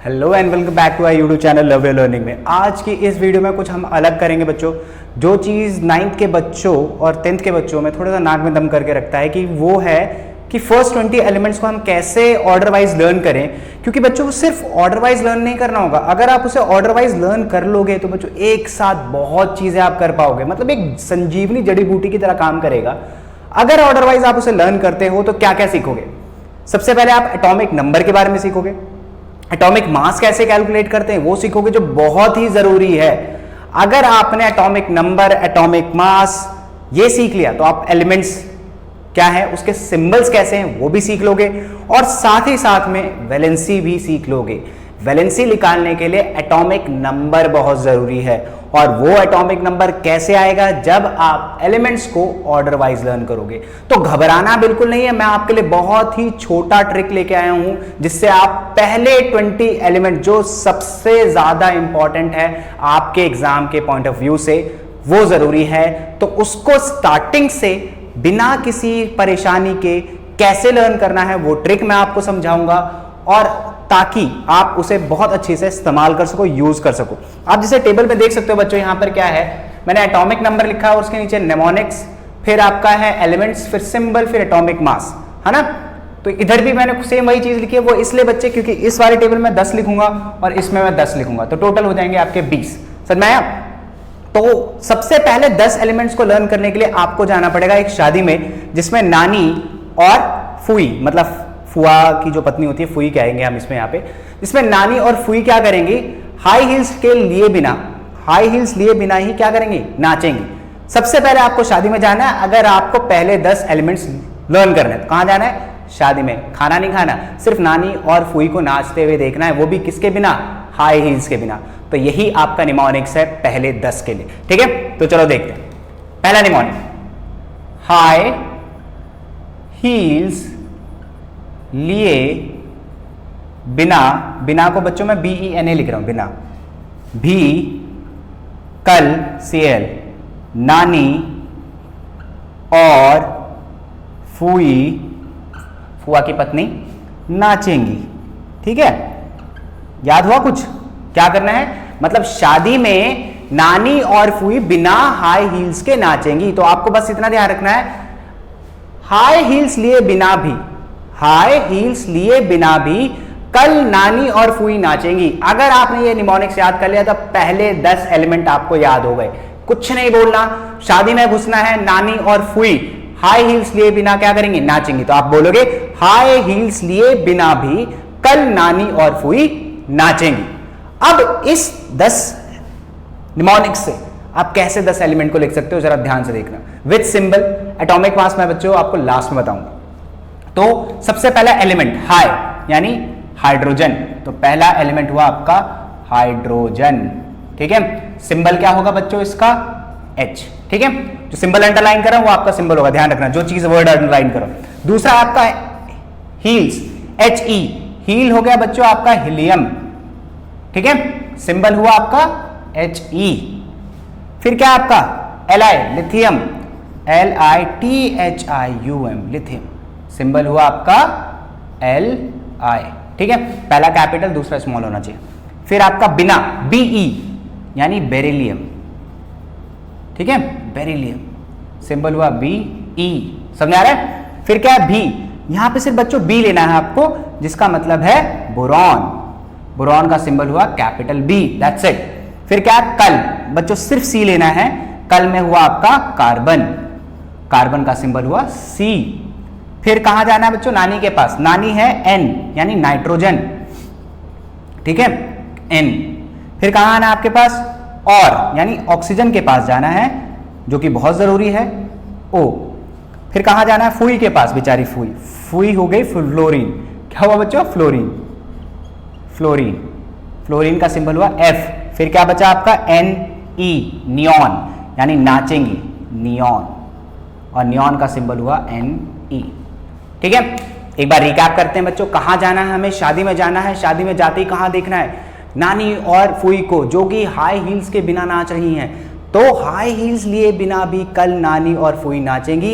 Hello and welcome back to our YouTube channel love your learning में। आज की इस वीडियो में कुछ हम अलग करेंगे बच्चों। जो चीज़ 9th के बच्चों और 10th के बच्चों में थोड़ा सा नाक में दम करके रखता है कि वो है कि फर्स्ट 20 एलिमेंट्स को हम कैसे ऑर्डर वाइज लर्न करें, क्योंकि बच्चों को सिर्फ ऑर्डर वाइज लर्न नहीं करना होगा। अगर आप उसे ऑर्डर वाइज लर्न कर लोगे तो बच्चों एक साथ बहुत चीज़ें आप कर पाओगे, मतलब एक संजीवनी जड़ी बूटी की तरह काम करेगा। अगर ऑर्डर वाइज आप उसे लर्न करते हो तो क्या क्या सीखोगे? सबसे पहले आप एटॉमिक नंबर के बारे में सीखोगे, एटॉमिक मास कैसे कैलकुलेट करते हैं वो सीखोगे, जो बहुत ही जरूरी है। अगर आपने एटॉमिक नंबर, एटॉमिक मास ये सीख लिया तो आप एलिमेंट्स क्या है, उसके सिंबल्स कैसे हैं वो भी सीख लोगे, और साथ ही साथ में वैलेंसी भी सीख लोगे। वैलेंसी निकालने के लिए एटॉमिक नंबर बहुत जरूरी है, और वो एटॉमिक नंबर कैसे आएगा? जब आप एलिमेंट्स को ऑर्डर वाइज लर्न करोगे। तो घबराना बिल्कुल नहीं है, मैं आपके लिए बहुत ही छोटा ट्रिक लेके आया हूं जिससे आप पहले 20 एलिमेंट जो सबसे ज्यादा इंपॉर्टेंट है आपके एग्जाम के पॉइंट ऑफ व्यू से, वो जरूरी है, तो उसको स्टार्टिंग से बिना किसी परेशानी के कैसे लर्न करना है वो ट्रिक मैं आपको समझाऊंगा, और ताकि आप उसे बहुत अच्छे से इस्तेमाल कर सको, यूज कर सको। आप जैसे टेबल पे देख सकते हो बच्चों, यहां पर क्या है, मैंने एटॉमिक नंबर लिखा है, उसके नीचे नेमोनिक्स, फिर आपका है एलिमेंट्स, फिर सिंबल, फिर एटॉमिक मास, है ना। तो इधर भी मैंने सेम वही चीज लिखी है। वो इसलिए बच्चे क्योंकि इस वाले टेबल में 10 लिखूंगा और इसमें मैं 10 लिखूंगा, तो टोटल हो जाएंगे आपके 20। समझ में आया? तो सबसे पहले 10 एलिमेंट्स को लर्न करने के लिए आपको जाना पड़ेगा एक शादी में, जिसमें नानी और फूई, मतलब फुआ की जो पत्नी होती है, फुई कहेंगे हम इसमें यहाँ पे, जिसमें नानी और फुई क्या करेंगी, हाई हील्स के लिए बिना, हाई हील्स लिए बिना ही क्या करेंगी, नाचेंगी। सबसे पहले आपको शादी में जाना है। अगर आपको पहले 10 एलिमेंट्स लर्न करने हैं तो कहां जाना है? शादी में। खाना नहीं खाना, सिर्फ नानी और फुई को नाचते हुए देखना है, वो भी किसके बिना? हाई हील्स के बिना। तो यही आपका निमोनिक्स है पहले 10 के लिए, ठीक है। तो चलो देखते हैं पहला निमोनिक, हाई हील्स लिए बिना, बिना को बच्चों मैं BENA लिख रहा हूं, बिना, भी, कल, CL, नानी और फूई, फुआ की पत्नी नाचेंगी, ठीक है। याद हुआ कुछ? क्या करना है, मतलब शादी में नानी और फूई बिना हाई हील्स के नाचेंगी। तो आपको बस इतना ध्यान रखना है, हाई हील्स लिए बिना भी, हाई हील्स लिए बिना भी कल नानी और फूई नाचेंगी। अगर आपने ये निमोनिक्स याद कर लिया तो पहले 10 एलिमेंट आपको याद हो गए। कुछ नहीं बोलना, शादी में घुसना है, नानी और फूई हाई हील्स लिए बिना क्या करेंगी, नाचेंगी। तो आप बोलोगे हाई हील्स लिए बिना भी कल नानी और फूई नाचेंगी। अब इस 10 निमोनिक्स से आप कैसे 10 एलिमेंट को लिख सकते हो, जरा ध्यान से देखना। विद सिंबल, एटॉमिक मास मैं बच्चों आपको लास्ट में बताऊंगा। तो सबसे पहला एलिमेंट हाई यानी हाइड्रोजन, तो पहला एलिमेंट हुआ आपका हाइड्रोजन, ठीक है। सिंबल क्या होगा बच्चों इसका? H, ठीक है। जो सिंबल अंडरलाइन कर रहा हूं वो आपका सिंबल होगा, ध्यान रखना, जो चीज वर्ड अंडरलाइन करो। दूसरा आपका हील्स, HE, हील हो गया बच्चों आपका हीलियम, ठीक है। सिंबल हुआ आपका HE। फिर क्या आपका Li, lithium, LITHIUM, lithium, symbol हुआ आपका Li, ठीक है। पहला कैपिटल दूसरा स्मॉल होना चाहिए। फिर आपका बिना, BE यानी बेरिलियम, ठीक है, बेरिलियम, सिंबल हुआ BE। समझ आ रहा है? फिर क्या है? भी, यहां पे सिर्फ बच्चों B लेना है आपको, जिसका मतलब है बोरॉन, बोरॉन का सिंबल हुआ कैपिटल B, दैट्स इट। फिर क्या? कल, बच्चों सिर्फ C लेना है, कल में हुआ आपका कार्बन, कार्बन का सिंबल हुआ C। फिर कहां जाना है बच्चों? नानी के पास, नानी है N यानी नाइट्रोजन, ठीक है, N। फिर कहां आना है आपके पास? और यानी ऑक्सीजन के पास जाना है, जो कि बहुत जरूरी है, O। फिर कहां जाना है? फुई के पास, बेचारी फुई, फुई हो गई फ्लोरीन, क्या हुआ बच्चों? फ्लोरीन, फ्लोरीन, फ्लोरीन का सिंबल हुआ F। फिर क्या बचा आपका? NE, नियॉन यानी नाचेंगी, नियॉन, और नियॉन का सिंबल हुआ NE, ठीक है। एक बार रिकैप करते हैं बच्चों, कहां जाना है हमें? शादी में जाना है। शादी में जाते ही कहां देखना है? नानी और फुई को, जो कि हाई हील्स के बिना नाच रही हैं। तो हाई हील्स लिए बिना भी कल नानी और फुई नाचेंगी।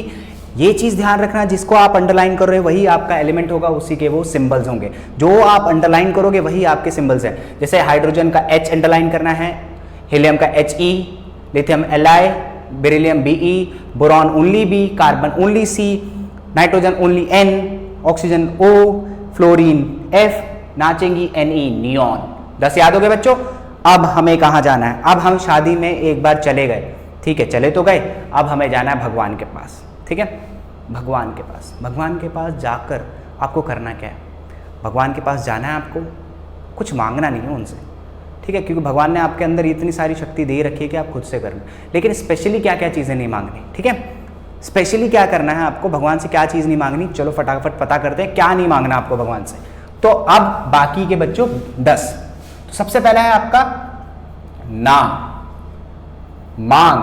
ये चीज ध्यान रखना, जिसको आप अंडरलाइन कर रहे हो वही आपका एलिमेंट होगा, उसी के वो सिंबल्स होंगे। जो आप अंडरलाइन करोगे वही आपके सिंबल्स हैं। जैसे हाइड्रोजन का H अंडरलाइन करना है, हीलियम का He, lithium Li, beryllium Be, boron only B, carbon only C, nitrogen only N, oxygen O, fluorine F, नाचेंगी Ne, neon. 10 याद हो गए बच्चों। अब हमें कहाँ जाना है? अब हम शादी में एक बार चले गए, ठीक है, चले तो गए, अब हमें जाना है भगवान के पास, ठीक है, भगवान के पास। भगवान के पास जाकर आपको करना क्या है? भगवान के पास जाना है, आपको कुछ मांगना नहीं है उनसे, ठीक है, क्योंकि भगवान ने आपके अंदर इतनी सारी शक्ति दे रखी है कि आप खुद से करना। लेकिन स्पेशली क्या क्या चीज़ें नहीं मांगनी, ठीक है, स्पेशली क्या करना है आपको, भगवान से क्या चीज़ नहीं मांगनी, चलो फटाफट पता करते हैं क्या नहीं मांगना आपको भगवान से। तो अब बाकी के बच्चों 10। तो सबसे पहला है आपका ना मांग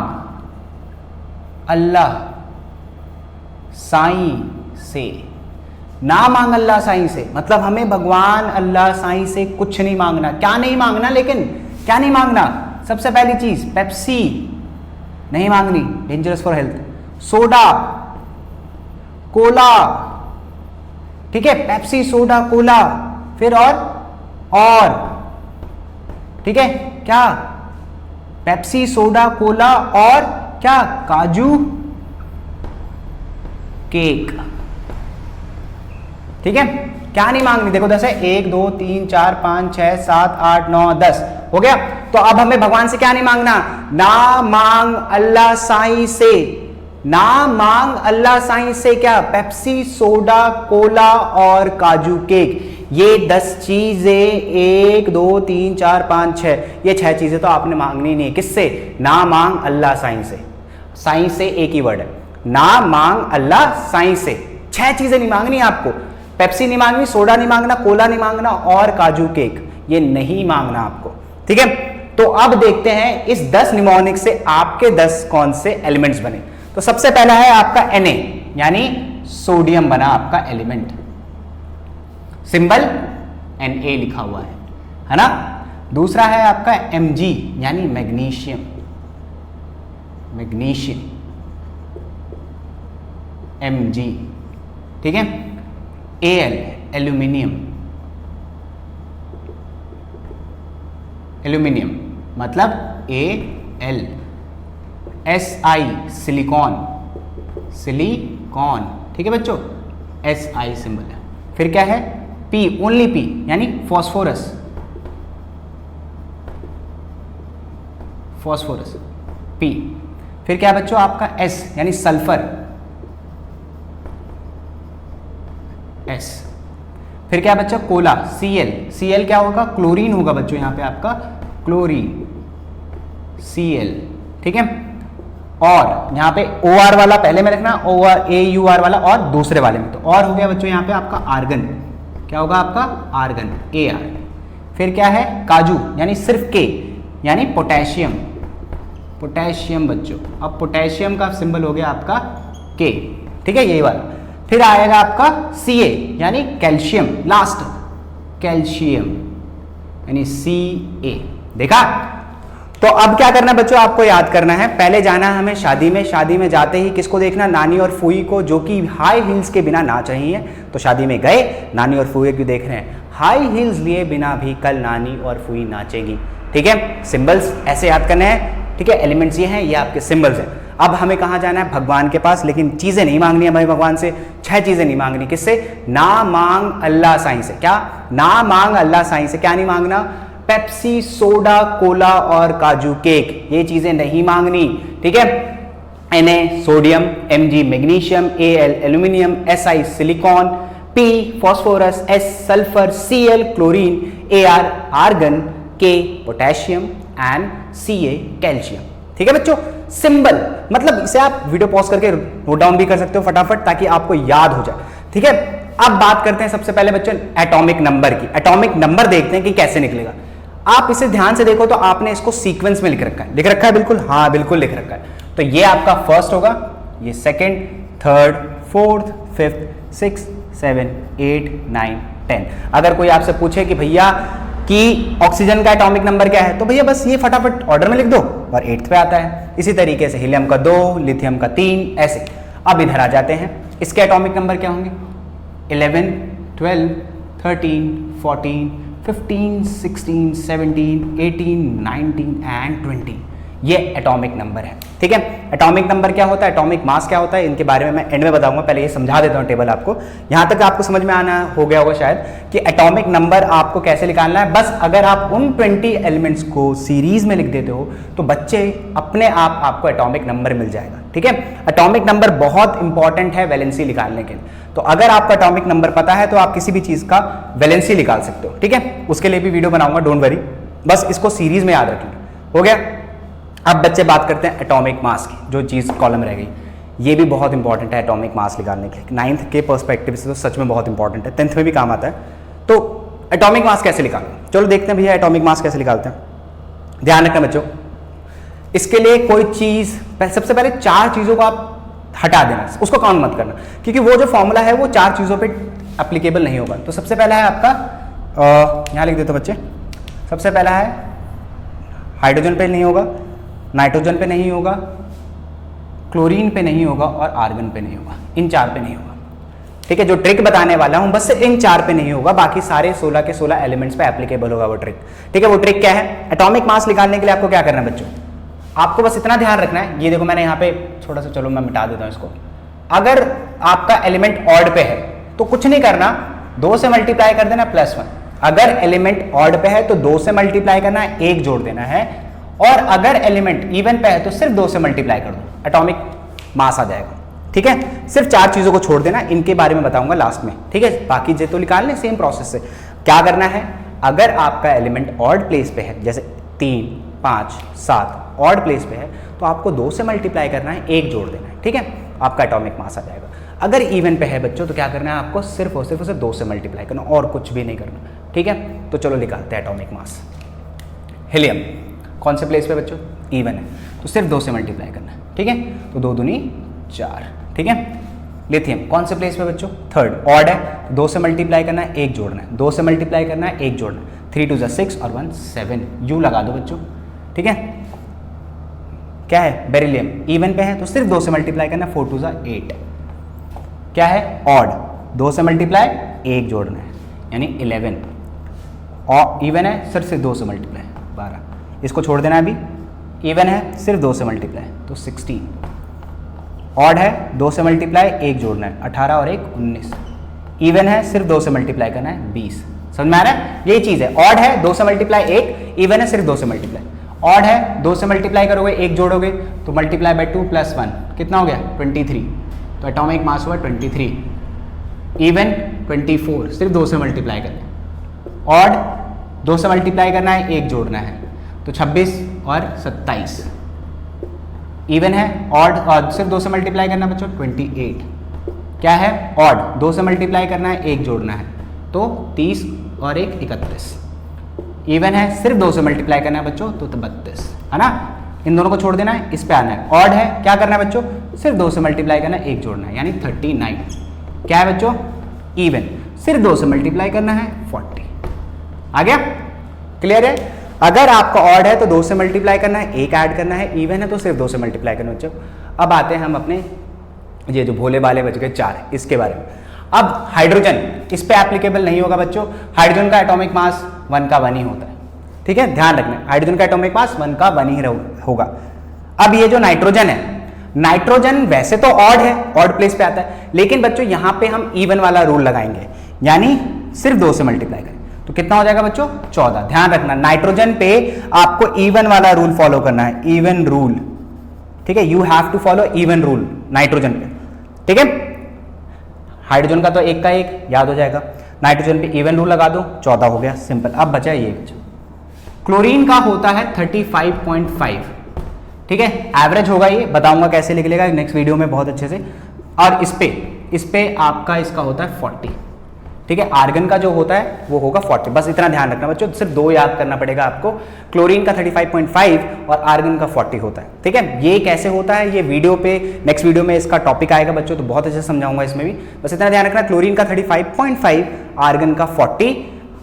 अल्लाह साईं से। ना मांग अल्लाह साईं से मतलब हमें भगवान अल्लाह साईं से कुछ नहीं मांगना। क्या नहीं मांगना? लेकिन क्या नहीं मांगना? सबसे पहली चीज पेप्सी नहीं मांगनी, dangerous for health. Soda, Cola, ठीक है, पेप्सी, सोडा, कोला, फिर और ठीक है, क्या? पेप्सी, सोडा, कोला और क्या? काजू केक, ठीक है। क्या नहीं मांगनी? देखो 10 है, 1 2 3 4 5 6 7 8 9 10 हो गया। तो अब हमें भगवान से क्या नहीं मांगना? ना मांग अल्लाह साईं से। ना मांग अल्लाह साईं से क्या? पेप्सी, सोडा, कोला और काजू केक। ये 10 चीजें, 1 2 3 4 5 6, ये 6 चीजें तो आपने मांगनी नहीं है। किससे? ना मांग अल्लाह साईं से। साईं से एक ही वर्ड है, ना मांग अल्लाह साईं से। 6 चीजें नहीं मांगनी आपको। पेप्सी नहीं मांगनी, सोडा नहीं मांगना, कोला नहीं मांगना और काजू केक ये नहीं मांगना आपको, ठीक है। तो अब देखते हैं इस 10 निमोनिक से आपके 10 कौन से एलिमेंट्स बने। तो सबसे पहला है आपका Na यानी सोडियम बना आपका एलिमेंट, सिंबल Na लिखा हुआ है ना। दूसरा है आपका Mg यानी मैग्नीशियम, मैग्नीशियम Mg, ठीक है। Al एल्यूमिनियम, एल्यूमिनियम मतलब Al। Si सिलिकॉन, सिलिकॉन, ठीक है बच्चों, Si सिंबल है। फिर क्या है? P, ओनली P यानी फॉस्फोरस, फॉस्फोरस P। फिर क्या है बच्चों? आपका S यानी सल्फर, S। फिर क्या है बच्चों? Cola, Cl। Cl क्या होगा? क्लोरीन होगा बच्चों, यहां पे आपका क्लोरीन, Cl, ठीक है। और यहाँ पे OR वाला पहले में रखना, AUR वाला और दूसरे वाले में। तो और हो गया बच्चों यहाँ पे आपका आर्गन, क्या होगा आपका? Argon, AR। फिर क्या है? काजू यानी सिर्फ K यानी पोटेशियम, पोटेशियम बच्चों। अब पोटेशियम का सिंबल हो गया आपका K, ठीक है, यही वाला। फिर आएगा आपका Ca यानी कैल्शियम, लास्ट कैल्शियम यानी Ca। देखा? तो अब क्या करना है बच्चों? आपको याद करना है, पहले जाना है हमें शादी में। शादी में जाते ही किसको देखना? नानी और फूई को, जो कि हाई हील्स के बिना नाच रही हैं। तो शादी में गए, नानी और फूई को देख रहे हैं, हाई हील्स लिए बिना भी कल नानी और फूई नाचेगी, ठीक है। सिंबल्स ऐसे याद करने हैं, ठीक है। एलिमेंट्स ये हैं, ये आपके सिंबल्स हैं। अब हमें कहाँ जाना है? भगवान के पास। लेकिन चीजें नहीं मांगनी है भाई भगवान से, 6 चीजें नहीं मांगनी। किससे? ना मांग अल्लाह साईं से। क्या? ना मांग अल्लाह साईं से। क्या नहीं मांगना? पेप्सी, सोडा, कोला और काजू केक, ये चीजें नहीं मांगनी, ठीक है। Na sodium, Mg magnesium, Al aluminium, Si silicon, P phosphorus, S sulphur, Cl chlorine, Ar argon, K potassium and Ca calcium, ठीक है बच्चों। सिंबल मतलब इसे आप वीडियो पॉज करके नोट डाउन भी कर सकते हो फटाफट, ताकि आपको याद हो जाए, ठीक है। अब बात करते हैं सबसे पहले बच्चों एटॉमिक नंबर की। एटॉमिक नंबर देखते हैं कि कैसे निकलेगा। आप इसे ध्यान से देखो तो आपने इसको सीक्वेंस में लिख रखा है, लिख रखा है बिल्कुल, हाँ बिल्कुल लिख रखा है। तो ये आपका फर्स्ट होगा, ये सेकंड, थर्ड, फोर्थ, फिफ्थ, 6, 7, 8, 9, 10। अगर कोई आपसे पूछे कि भैया कि ऑक्सीजन का एटॉमिक नंबर क्या है, तो भैया बस ये फटाफट ऑर्डर में लिख दो और 8th पे आता है। इसी तरीके से हीलियम का 2, लिथियम का 3, ऐसे। अब इधर आ जाते हैं, इसके एटॉमिक नंबर क्या होंगे? 11, 12, 13, 14, 15, 16, 17, 18, 19 एंड 20। ये एटॉमिक नंबर है, ठीक है। एटॉमिक नंबर क्या होता है, एटॉमिक मास क्या होता है, इनके बारे में मैं एंड में बताऊंगा, पहले ये समझा देता हूँ टेबल आपको। यहाँ तक आपको समझ में आना हो गया होगा शायद कि एटॉमिक नंबर आपको कैसे निकालना है। बस अगर आप उन 20 एलिमेंट्स को सीरीज में लिख देते हो तो बच्चे अपने आप आपको एटॉमिक नंबर मिल जाएगा, ठीक है। एटॉमिक नंबर बहुत इंपॉर्टेंट है वैलेंसी निकालने के लिए। तो अगर आपका एटॉमिक नंबर पता है तो आप किसी भी चीज का वैलेंसी निकाल सकते हो, ठीक है। उसके लिए भी वीडियो बनाऊंगा, डोंट वरी, बस इसको सीरीज में याद रखिए, हो गया। अब बच्चे बात करते हैं एटॉमिक मास की, जो चीज़ कॉलम रह गई। ये भी बहुत इंपॉर्टेंट है एटॉमिक मास निकालने के लिए, 9th के पर्सपेक्टिव से तो सच में बहुत इंपॉर्टेंट है, 10th में भी काम आता है। तो एटॉमिक मास कैसे निकालें, चलो देखते हैं भैया एटॉमिक मास कैसे निकालते हैं। ध्यान रखना बच्चों, इसके लिए कोई चीज़ सबसे पहले 4 चीज़ों को आप हटा देना, उसको काउंट मत करना, क्योंकि वो जो फॉर्मूला है वो 4 चीज़ों पर एप्लीकेबल नहीं होगा। तो सबसे पहला है आपका, यहाँ लिख देते हो बच्चे, सबसे पहला है हाइड्रोजन पे नहीं होगा, नाइट्रोजन पे नहीं होगा, क्लोरीन पे नहीं होगा और आर्गन पे नहीं होगा, इन 4 पे नहीं होगा, ठीक है। जो ट्रिक बताने वाला हूं बस इन 4 पे नहीं होगा, बाकी सारे 16 के 16 एलिमेंट्स पे एप्लीकेबल होगा वो ट्रिक, ठीक है। वो ट्रिक क्या है, एटॉमिक मास निकालने के लिए आपको क्या करना है बच्चों, आपको बस इतना ध्यान रखना है। ये देखो मैंने यहाँ पे थोड़ा सा, चलो मैं मिटा देता हूँ इसको। अगर आपका एलिमेंट ऑड पे है तो कुछ नहीं करना, 2 से मल्टीप्लाई कर देना +1। अगर एलिमेंट ऑड पे है तो 2 से मल्टीप्लाई करना है, 1 जोड़ देना है, और अगर एलिमेंट इवन पे है तो सिर्फ 2 से मल्टीप्लाई कर दो, एटॉमिक मास आ जाएगा, ठीक है। सिर्फ 4 चीजों को छोड़ देना, इनके बारे में बताऊंगा लास्ट में, ठीक है। बाकी जो तो निकालने सेम प्रोसेस से क्या करना है। अगर आपका एलिमेंट ऑड प्लेस पे है, जैसे 3, 5, 7 ऑड प्लेस पे है, तो आपको 2 से मल्टीप्लाई करना है, 1 जोड़ देना है, ठीक है, आपका एटॉमिक मास आ जाएगा। अगर इवन पे है बच्चों तो क्या करना है, आपको सिर्फ और सिर्फ उसे 2 से मल्टीप्लाई करना, और कुछ भी नहीं करना, ठीक है। तो चलो निकालते हैं एटॉमिक मास। हीलियम कौन से प्लेस पे बच्चों, इवन है, तो सिर्फ 2 से मल्टीप्लाई करना है, ठीक है। तो 2 दूनी 4, ठीक है। लिथियम कौन से प्लेस पे बच्चों, 3rd, ऑड है, 2 से मल्टीप्लाई करना है, 1 जोड़ना है, 2 से मल्टीप्लाई करना है, 1 जोड़ना है, 3 2 6 और 1 7, यू लगा दो बच्चों, ठीक है। क्या है, बेरिलियम इवन पे है तो सिर्फ 2 से मल्टीप्लाई करना है, 4 2 8। क्या है, ऑड, 2 से मल्टीप्लाई 1 जोड़ना है, यानी 11, और इवन है सिर्फ से 2 से मल्टीप्लाई 12, इसको छोड़ देना अभी। इवन है सिर्फ 2 से मल्टीप्लाई तो 16, ऑड है 2 से मल्टीप्लाई 1 जोड़ना है, 18 और 1 19, इवन है सिर्फ 2 से मल्टीप्लाई करना है 20। समझ में आ रहा है, यही चीज है, ऑड है 2 से मल्टीप्लाई 1, इवन है सिर्फ 2 से मल्टीप्लाई। ऑड है 2 से मल्टीप्लाई करोगे, 1 जोड़ोगे तो मल्टीप्लाई बाय 2 + 1 कितना हो गया, 23। तो एटॉमिक मास हुआ 23, इवन 24, सिर्फ 2 से मल्टीप्लाई करना, ऑड 2 से मल्टीप्लाई करना है, 1 जोड़ना है, तो 26 और 27, इवन है, ऑड सिर्फ 2 से मल्टीप्लाई करना बच्चों 28। क्या है, ऑड 2 से मल्टीप्लाई करना है, 1 जोड़ना है, तो 30 और 1 31, इवन है सिर्फ 2 से मल्टीप्लाई करना है बच्चों तो 32, है ना। इन दोनों को छोड़ देना है, इस पे आना है। ऑड है, क्या करना है बच्चों, सिर्फ 2 से मल्टीप्लाई करना है, 1 जोड़ना है, यानी 39। क्या है बच्चों, इवन, सिर्फ 2 से मल्टीप्लाई करना है, 40। आ गया, क्लियर है। अगर आपका ऑड है तो 2 से मल्टीप्लाई करना है, 1 ऐड करना है, इवन है तो सिर्फ 2 से मल्टीप्लाई करना है बच्चों। अब आते हैं हम अपने ये जो भोले वाले बच गए 4, इसके बारे में। अब हाइड्रोजन इस पे एप्लीकेबल नहीं होगा बच्चों, हाइड्रोजन का एटॉमिक मास 1 का 1 ही होता है, ठीक है, ध्यान रखना, हाइड्रोजन का एटॉमिक मास 1 का 1 ही होगा। अब ये जो नाइट्रोजन है, नाइट्रोजन वैसे तो ऑड है, ऑड प्लेस पे आता है, लेकिन बच्चों यहां पे हम इवन वाला रूल लगाएंगे, यानी सिर्फ 2 से मल्टीप्लाई करें तो कितना हो जाएगा बच्चों, 14। ध्यान रखना, नाइट्रोजन पे आपको इवन वाला रूल फॉलो करना है, इवन रूल, ठीक है, you have to follow even rule nitrogen पे, ठीक है। हाइड्रोजन का तो 1 का 1 याद हो जाएगा, नाइट्रोजन पे इवन रूल लगा दो, 14 हो गया, सिंपल। अब बचा ये बच्चों, क्लोरीन का होता है 35.5, ठीक है, एवरेज होगा, ये बताऊंगा कैसे निकलेगा नेक्स्ट वीडियो में बहुत अच्छे से। और इस पे आपका इसका होता है 40, ठीक है, आर्गन का जो होता है वो होगा 40, बस इतना ध्यान रखना बच्चों, सिर्फ 2 याद करना पड़ेगा आपको, क्लोरीन का 35.5 और आर्गन का 40 होता है, ठीक है। ये कैसे होता है, ये वीडियो पे नेक्स्ट वीडियो में इसका टॉपिक आएगा बच्चों, तो बहुत अच्छे से समझाऊंगा इसमें भी, बस इतना ध्यान रखना, क्लोरीन का 35.5, आर्गन का 40,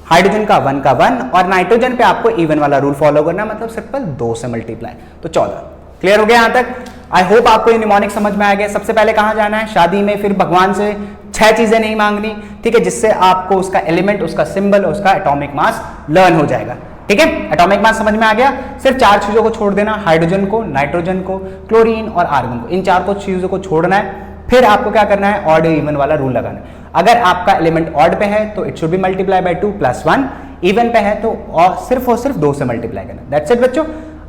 हाइड्रोजन का 1 का 1, और नाइट्रोजन पे आपको इवन वाला रूल फॉलो करना, मतलब सिंपल 2 से मल्टीप्लाई, तो 14। क्लियर हो गया यहां तक। आई होप आपको ये निमोनिक समझ में आ गया। सबसे पहले कहां जाना है? शादी में। फिर भगवान से 6 चीजें नहीं मांगनी, ठीक है, जिससे आपको उसका एलिमेंट, उसका सिंबल, उसका एटॉमिक मास लर्न हो जाएगा, ठीक है। एटॉमिक मास समझ में आ गया। सिर्फ 4 चीजों को छोड़ देना, हाइड्रोजन को, नाइट्रोजन को, क्लोरीन और आर्गन को, इन 4 चीजों को छोड़ना है। फिर आपको क्या करना है? ऑड इवन वाला रूल लगाना है। अगर आपका एलिमेंट ऑड पे है तो it should be multiply by 2 + 1, even पे है तो और सिर्फ 2 से मल्टीप्लाई करना। दैट्स इट बच्चों।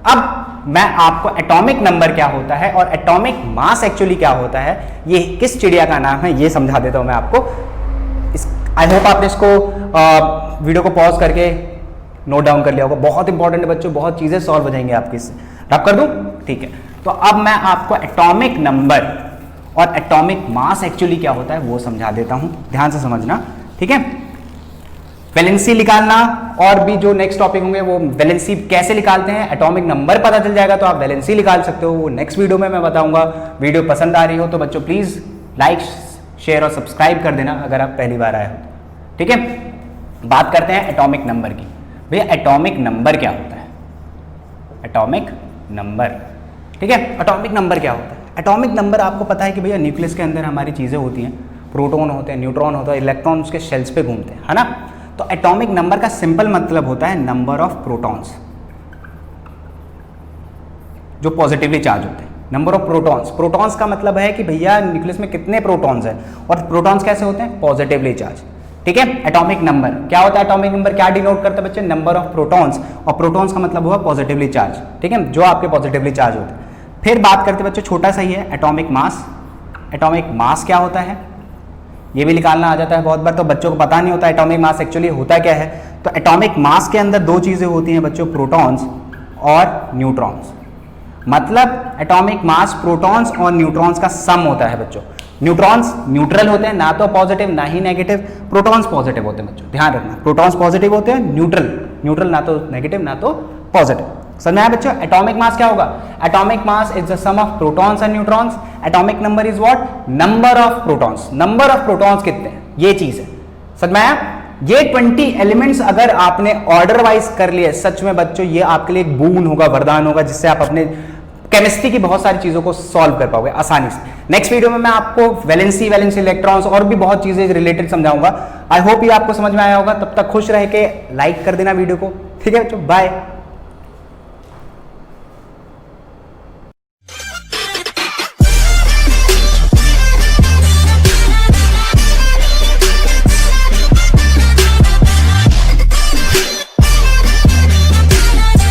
अब मैं आपको एटॉमिक नंबर क्या होता है और एटॉमिक मास एक्चुअली क्या होता है, ये किस चिड़िया का नाम है, ये समझा देता हूं मैं आपको। आई होप आपने इसको वीडियो को पॉज करके नोट डाउन कर लिया होगा। बहुत इंपॉर्टेंट है बच्चों, बहुत चीजें सॉल्व हो जाएंगी आपकी इससे। रब कर दूं? ठीक है। तो अब मैं आपको एटॉमिक नंबर और एटॉमिक मास एक्चुअली क्या होता है वो समझा देता हूं, ध्यान से समझना, ठीक है। वैलेंसी निकालना और भी जो नेक्स्ट टॉपिक होंगे वो वैलेंसी कैसे निकालते हैं, एटॉमिक नंबर पता चल जाएगा तो आप वैलेंसी निकाल सकते हो, वो नेक्स्ट वीडियो में मैं बताऊंगा। वीडियो पसंद आ रही हो तो बच्चों प्लीज लाइक, शेयर और सब्सक्राइब कर देना अगर आप पहली बार आए हो, ठीक है। बात करते हैं एटॉमिक नंबर की। भैया एटॉमिक नंबर क्या होता है? एटॉमिक नंबर, ठीक है। एटॉमिक नंबर क्या होता है? एटॉमिक नंबर आपको पता है कि भैया न्यूक्लियस के अंदर हमारी चीजें होती हैं, प्रोटॉन होते हैं, न्यूट्रॉन होता है, इलेक्ट्रॉन उसके शेल्स पे घूमते हैं, है ना। तो एटॉमिक नंबर का सिंपल मतलब होता है नंबर ऑफ प्रोटॉन्स, जो पॉजिटिवली चार्ज होते हैं। नंबर ऑफ प्रोटॉन्स, प्रोटॉन्स का मतलब है कि भैया न्यूक्लियस में कितने प्रोटॉन्स हैं, और प्रोटॉन्स कैसे होते हैं? पॉजिटिवली चार्ज, ठीक है। एटॉमिक नंबर क्या होता है? एटॉमिक नंबर क्या डिनोट करता है बच्चे? नंबर ऑफ प्रोटॉन्स, और प्रोटॉन्स का मतलब हुआ पॉजिटिवली चार्ज, ठीक है, जो आपके पॉजिटिवली चार्ज होते हैं। फिर बात करते हैं बच्चों, छोटा सा ही है, एटॉमिक मास। एटॉमिक मास क्या होता है ये भी निकालना आ जाता है बहुत बार, तो बच्चों को पता नहीं होता एटॉमिक मास एक्चुअली होता क्या है। तो एटॉमिक मास के अंदर 2 चीजें होती हैं बच्चों, प्रोटॉन्स और न्यूट्रॉन्स। मतलब एटॉमिक मास प्रोटॉन्स और न्यूट्रॉन्स का सम होता है बच्चों। न्यूट्रॉन्स न्यूट्रल होते हैं, ना तो पॉजिटिव ना ही नेगेटिव। प्रोटॉन्स पॉजिटिव होते हैं बच्चों, ध्यान रखना, प्रोटॉन्स पॉजिटिव होते हैं, न्यूट्रल ना तो नेगेटिव ना तो पॉजिटिव। समझ में आया बच्चों? एटॉमिक मास क्या होगा? Atomic mass is the sum of protons and neutrons. Atomic number is what? Number of protons. Number of protons कितने हैं, ये चीज है। समझ में आया? ये 20 एलिमेंट्स अगर आपने ऑर्डर वाइज कर लिए, सच में बच्चों ये आपके लिए एक बून होगा, वरदान होगा, जिससे आप अपने केमिस्ट्री की बहुत सारी चीजों को सॉल्व कर पाओगे आसानी से। नेक्स्ट वीडियो में मैं आपको वैलेंसी इलेक्ट्रॉन्स और भी बहुत चीजें रिलेटेड समझाऊंगा। आई होप ये आपको समझ में आया होगा। तब तक खुश रह के लाइक कर देना वीडियो को, ठीक है बच्चों, बाय।